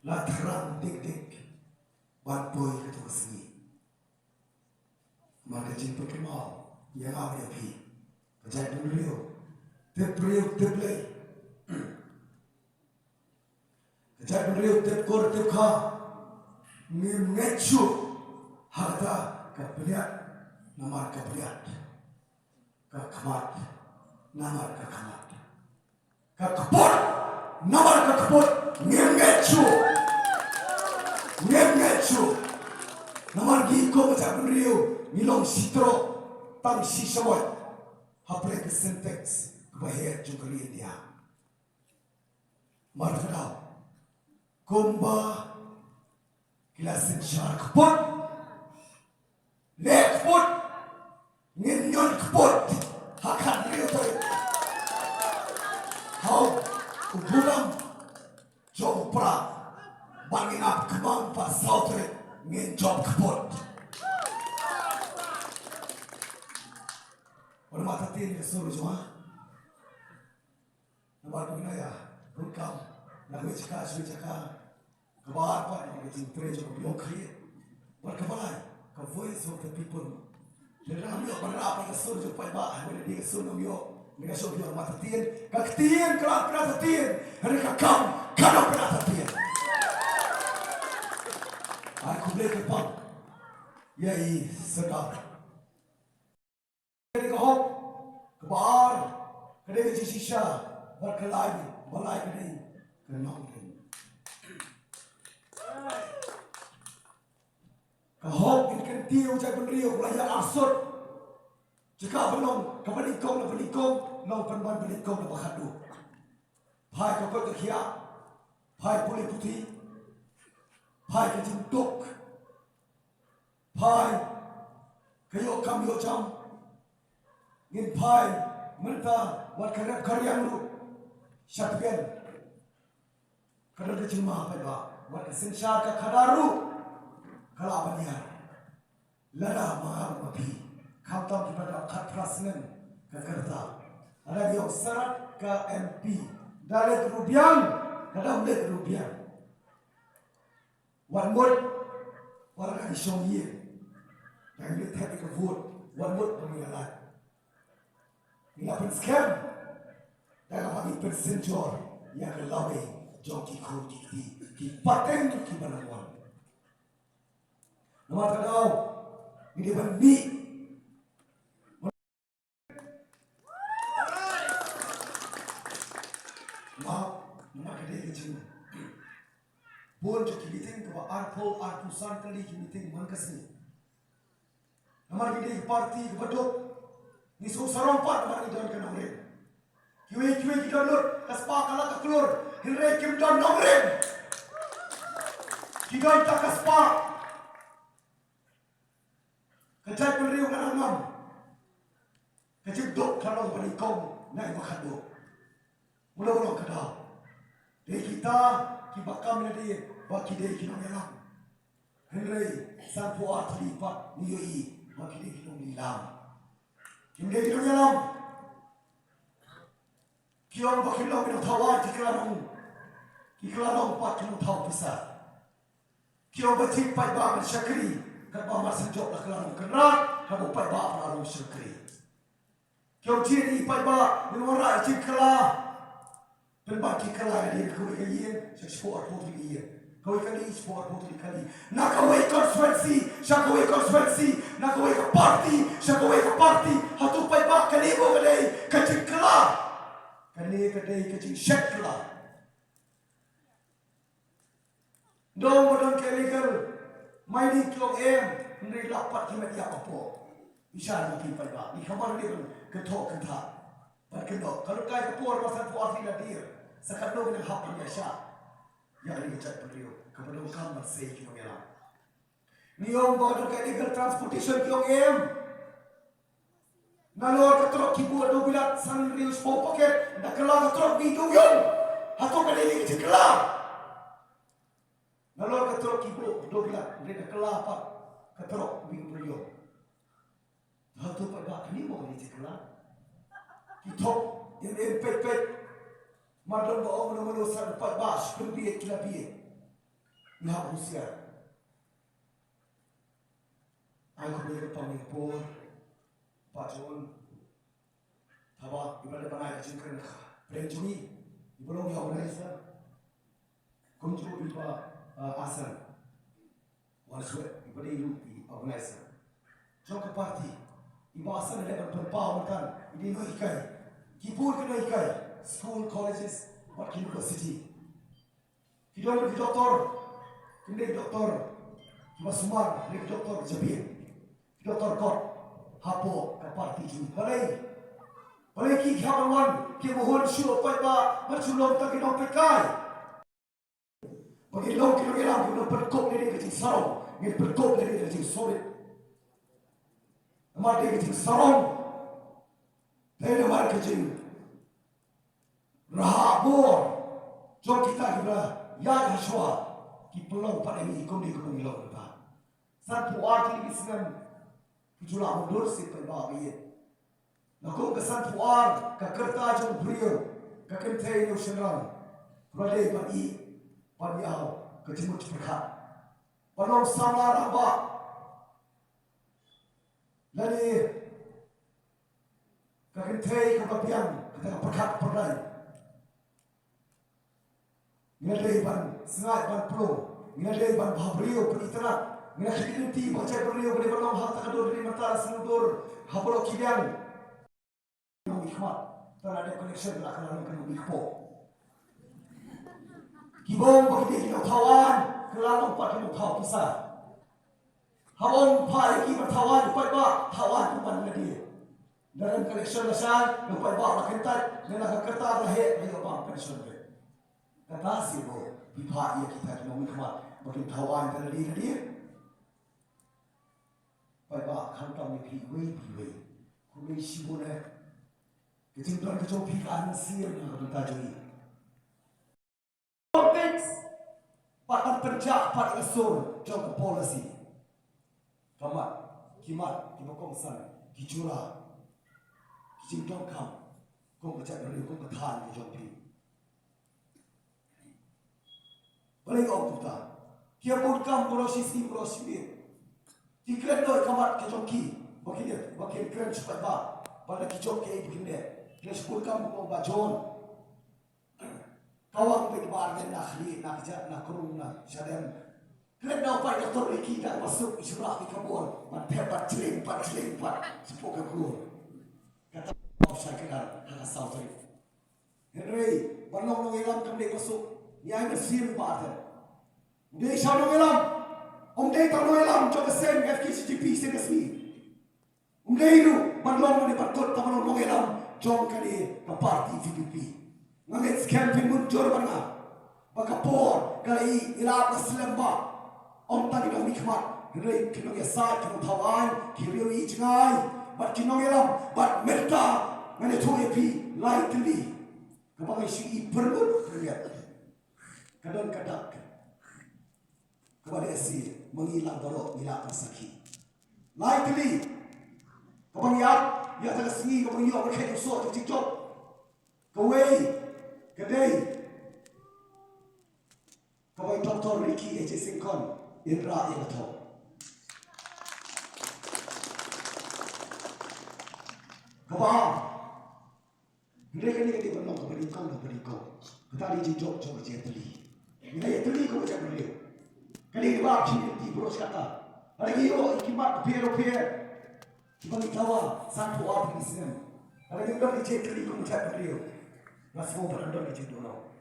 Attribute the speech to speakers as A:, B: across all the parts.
A: la terang dik-dik ban boy ketua seni maka jin perkemau yang awak pi percaya dulu terpriuk terplay percaya dulu terkor terkha ngechu harta kepriat nama kepriat kekhamat nama kekhamat kekput nama kekput ngechu nama giko macam beriu milong sitro tang si sawat hapre ke syntax bahaya juga dia marfadau kumba kila synshar kput le kput ngin kput hakan beriu tu hau ubulam jompra bangin ap kemang pas sautre ngin job kput orang mata tin suruh cuma nampak bina ya rukam nak cakap kebar apa yang kita prejo biok kriye berkebalai ke voice of the people dalam yo berapa suruh jumpa ba boleh dia suruh yo mereka suruh mata tin kaktian kelas tin hari kakam kalau kelas tin aku boleh kepang yai sedar kedai kahok kebar kedai sisha berkelai balai kedai nongrum kahok ikan tiu cai penriu layar asut jika belum kebelikong nong penban belikong na bakadu pai kakot kekia pai puli putih pai kejintuk pai kayo kam yo jam ngin pai mentah buat karyang lu syatgen kada cuma pai ba buat synshar ka khadaru kala abania lada mahal mapi khatam pada khat prasnen ka kerta ada yo sarat ka MP dalet rubiang kada ulet rubiang wan mut warga isyongye yang dia tak vote wan mut pengialan ila pen scam dalam bagi persenjor yang kelawai joki kodi di paten tu kibanawan nama tahu ini bani nama kedai kecil pun joki meeting tu arpo san kali meeting mangkasni nama kedai parti kebetul ni sarong pat mari don ke nongrum kiwe kita lut kaspa kala ka klur hilre kim don nongrum kita tak kaspa kecai penriu kana ngam kecik dok kalau bani kong nai makado mula kada de kita ki bakam na de baki de kinong yalam hilre san po atli pat nioi baki de kinong nilam Kim dia hidup dalam kiong bakilong minum tawar kiklarong pat kinong taw pisah kiong batik pai ba syakri kat ba mar senjok la kelarong kerat kabu pai ba pelarong syakri kiong ciri pai ba minora cik kela penbaki kela dia kuwi kayen sport putri iya kau kali sport putri kali nak kau konstituensi syakawai konstituensi nak kau parti syakawai parti hatu pai ba kali bo kadai kecil kela kali kadai kecil syakla dong modon legal maini klong ndri lapat kimat ya apo bisa nak pai ba ni khamar dia ketok kentha berkedok kalau kai kapur pasal puas ni dia sakadong dengan hak biasa yang ini cat beliau kepada kamar saya kilo melam. Niom bawa dekat legal transportation kilo nalor ketrok kibu ado bilat san rius po paket nak kelar ketrok video yon atau kadeli kecil kelar nalor ketrok kibu ado bilat mereka kelar pak ketrok video yon atau pada ni mau ni kecil kelar kitok yang pet madam bawa mana-mana san 14 kebiak kila biak Ngah usia. Aku boleh pamingpur, pajon, tawa ibadah panai jengker, perenjui, ibulong yang organizer, kunjung iba asal, wanswe ibadah ilupi organizer. Jok parti, iba asal level berpau kan, ini no ikai, Kput kena ikai, school, colleges, or university. Kita pergi doktor. Kini doktor, cuma semua ni doktor jepit, doktor kot, hapo kaparti jui. Balai ki khawan, ki mohon syur pada berculung tak kena pekai. Bagi long kena geram kena berkop ni kecil sarong, ni berkop ni kecil solid. Amat dia kecil sarong, dia amat kecil rahabor. Jom kita kena yad haswa. Ki pulau pada ini ikut dia kembali lalu kita. Saat puas ini kisahkan jualan mundur si perbab ini. Nakuk kesan puas kekerta jom beriu kekentai nusiran. Pradai bagi padiau kecimut perkat. Panom samar abah. Lagi kekentai kebapian ketika perkat pradai. Ngadai ban sengat ban pro, ngadai ban bahbriu penitera, ngadai inti baca beriu boleh berlong hal takdur dari mata seludur hablo kibian. Yang ikhmat, tak ada connection nak kena kena ikhpo. Kibong bagi dia kita tawan, kelalong pat kita tahu pisah. Hawong pai kita tawan pai ba, tawan bukan dia. Dalam connection asal, pai ba nak kentat, nak kerta rahe, dia ba connection. Kata siapa pihak yang kita kena menghormat bagi tawan dan dia. Baik kantong ni piwai. Kami sibuknya kecintaan kecopikan sir yang kita jui. Konteks pada penjak pada asur jauh policy. Kimat kibokongsan kijura kecintaan kam kong kecak dari kong ketahan kecopi. Boleh kau kita. Kia pun kam proses. Dikren doi kamat kejoki. Bagi kren cepat ba. Pada kijok ke begini. Dia sepuluh kam kau bajon. Kawang pergi bar dan nak li, nak jat, nak kurung, nak sadam. Kren dah pai doktor lagi dah masuk isra di kabur. Mantap pat celing. Sepuluh kabur. Kata saya kenal hanya satu. Henry, balong ngilang kembali masuk. Yang bersih pada. Dia selalu ngelam. Dia tak ngelam. Coba sen FKCGP sen resmi. Dia itu balong ni berkot tak balong ngelam. Jom kali ke parti VPP. Ngangit campaign muncul mana? Bakapor kali ilap selamba. Tadi dah nikmat. Dia kena gesat kena tawan. Kiriu ijngai. Bat kena ngelam. Bat merta. Ngane tu EP lightly. Kepada si perlu terlihat. Kadang kepada si menghilang dorok hilak sakit. Likely kebanyak dia tak sengi kebanyak berkait usul cicok. Kawai kedai kawai Dr. Ricky H. Singkon Indra yang tahu. Kawai mereka ni benar kepada kita di cicok coba jadi. Ini tuli kau macam mana? Kali ini bab sini di Pulau Kata. Lagi yo ikimat pier. Kita tahu satu orang di sini. Lagi kita cek tuli kau macam mana? Masuk berandal di situ no.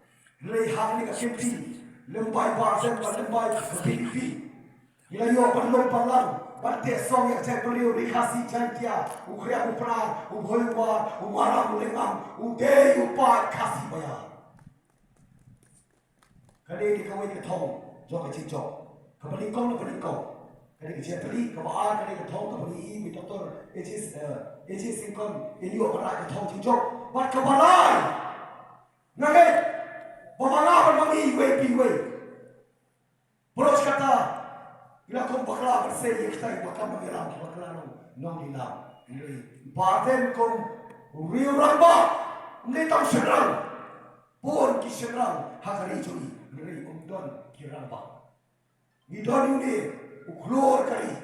A: Rehan ni kecil. Lembai bahasa lembai PPP. Ila yo perlu palang. Bante song yang cek beliau dikasih jantia. Ukria upra, uhoiwa, umara ulengam, udei upat kasih bayar. Kali di kawin ke thong, jom ke cicok. Kepeningkong. Kali ke cipri, kebaan kali ke thong, kepeni doktor H. Singkon, ini orang ke thong cicok. Buat kebalai. Nggak? Babalai bermangi way. Pulau kata, bila kau bakal bersih, kita bakal mengiram, bakal nong dilam. Badan kau riu ramba, ni tahu serang. Pun ki serang, hakari jui. Ngeri umdon kiramba. Ngidon ini uklor kali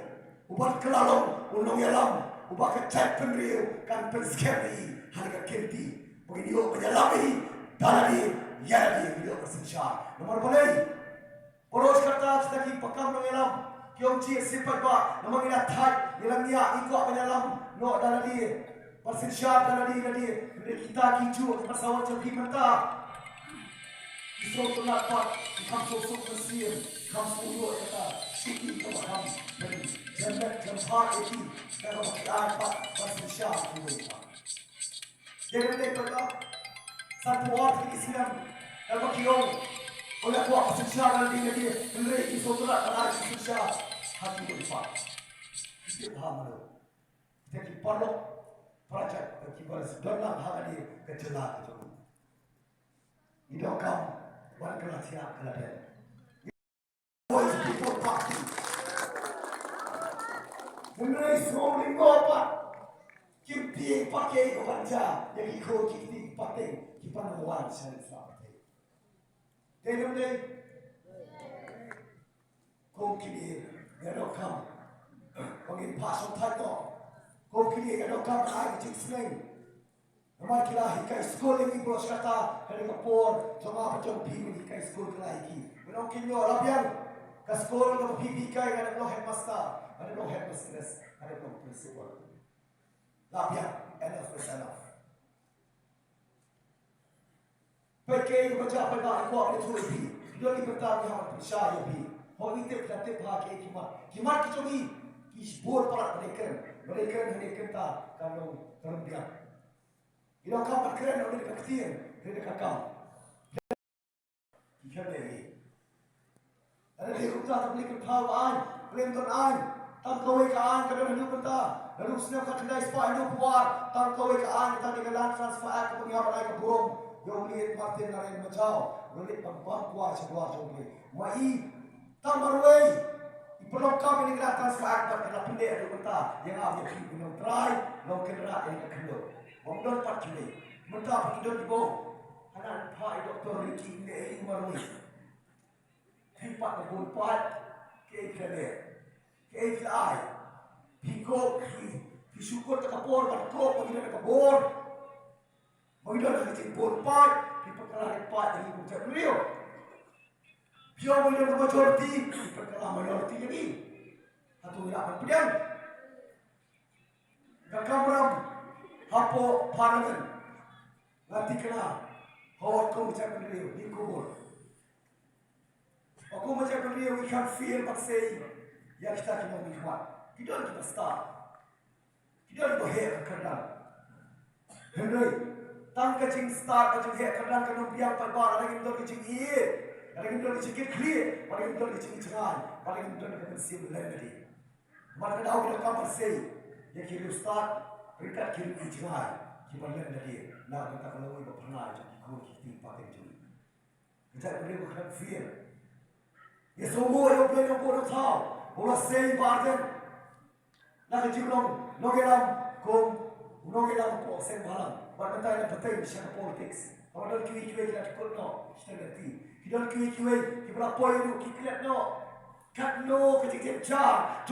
A: ubat kelalong unong yalam ubah kecap penriu kan penskeri harga kenti begitu penyalami dalari yari video synshar nomor balai poros kata kita ki pakam nong yalam kiong ci sifat ba nomor ina thai yalam nia ikut penyalam no dalari synshar dalari kita kiju pasawat cepi mata kisah tunat pat kam sosok mesir kam suruh kata syukur kepada kami jangan jempat itu kalau kita pat synshar itu jangan lupa satu orang Islam kalau kiong oleh kuat synshar lagi beri kisah tunat pada synshar hati berlipat kita paham lo kita perlu projek kita sedang hari kejelas itu hidup kamu wan kelasnya keladen voice people party mulai semua lingkupan kimpi pakai kepanca yang ikut kimpi pakai kipan wan selesai dengan ni kau kini gadok kamu bagi pasal tato kau kini gadok kamu air cincin Nampak kira hikai sekolah ini bos kata kali kapor sama macam piu hikai sekolah lagi. Menong kinyo labian ke sekolah ke pipi hikai ada no headmaster, ada no headmistress, ada no principal. Labian enough is enough. Pergi baca apa nak ikut ada tulis pi. Dia ni bertahan yang percaya pi. Hal itu kita pakai kimat kita ni isbor para mereka tak kalau terbiak. Ila kau berkeren oleh kektian, oleh kakak. Ikan lagi. Ada dia kita tak boleh kepau an, pelentun an, tam kawai ke an, kadang hidup kita. Lalu senang kat kedai spa hidup puar, tam kawai ke an, kita dengan transfer ke pengiapan naik ke burung. Yang lihat Martin Narayan Macau, lihat bang kuat sebuah jomli. Mai tam berway. Perlu kami ni kita transfer pada pendek hidup kita. Yang awak hidup try, lalu kenderaan yang kendor. Mungkin tak curi, mentah pergi di bawah. Anak pai doktor Ricky ni marui. Tempat berbuat keikhlas, keikhlas. Piko, syukur tak kapor, berkop bagi nak kapor. Bagi nak kecil berbuat, diperkalah empat ini bukan real. Dia bagi nak majoriti, diperkalah majoriti ini. Satu ilapan pedang. Kakamram. Hapo parlimen nanti kena hawat kau macam beliau di kubur. Aku macam beliau we can feel but say ya kita kena nikmat. Kita kita start. Kita berhak kerana. Henry, tang kecing start kecing hak kerana kena biar pada lagi untuk kecing ie, lagi untuk kecing clear, lagi untuk kecing cengai, lagi untuk kecing sim lagi. Maka dah kita kamar say ya kita start. Mereka kiri ijmai, kita lihat dari nak kita kalau ibu pernah jadi kau kita pakai jadi. Kita boleh bukan fear. Ya semua yang boleh tahu, boleh say badan. Nak jirom, nogelam kom, nogelam ko sen balam. Badan kita betul macam politics. Orang kiri kita ikut no, kita ngerti. Kita kiri kita berapa itu kita no, kat no kita jar.